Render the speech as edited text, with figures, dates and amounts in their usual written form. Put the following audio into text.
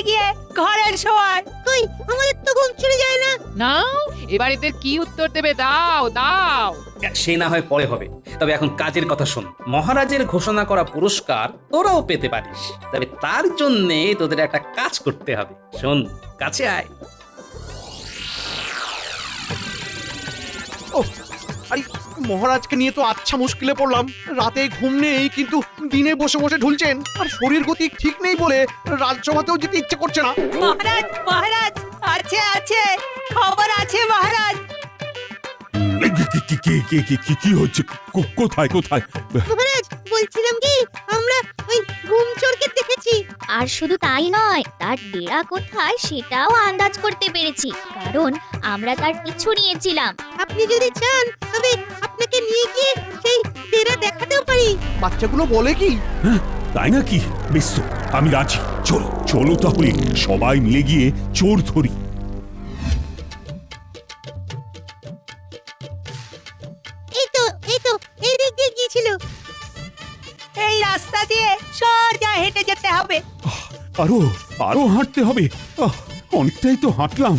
গিয়ে ঘরের সময় কই আমাদের তো ঘুম চলে যায় না। নাও এবার এদের কি উত্তর দেবে দাও দাও। সে না হয় পরে হবে, তবে এখন কাজের কথা শোন। মহারাজের ঘোষণা করা পুরস্কার তোরাও পেতে পারিস, তবে তার জন্যে তোদের একটা কাজ করতে হবে। শোন, কাছে আয়। আরে মহারাজকে নিয়ে তো আচ্ছা মুশকিলে পড়লাম। রাতে ঘুম নেই, কিন্তু দিনে বসে বসে ঢুলছেন, আর শরীর গতি ঠিক নেই বলে রাজসভাতেও যেতে ইচ্ছে করছে না। মহারাজ মহারাজ আছে আছে, খবর আছে মহারাজ। কি হচ্ছে? কোথায় কোথায়? মহারাজ বলছিলাম কি, আমরা ওই ঘুম চোরকে দেখেছি। আর শুধু তাই নয়, তার ডেরা কোথায় সেটাও আন্দাজ করতে পেরেছি, কারণ আমরা তার পিছু নিয়েছিলাম। আপনি যদি চান তবে আপনাকে নিয়ে গিয়ে সেই ডেরা দেখাতেও পারি। বাচ্চাগুলো বলে কি? তাই নাকি? বেশ তো, আমি রাজি। চলো চলো তাহলে সবাই মিলে গিয়ে চোর ধরি। এই তো এই দিক দিয়ে গিয়েছিল। এই রাস্তা দিয়ে সোজা হেঁটে যেতে হবে। আরো আরো হাঁটতে হবে। অনেকটাই তো হাঁটলাম।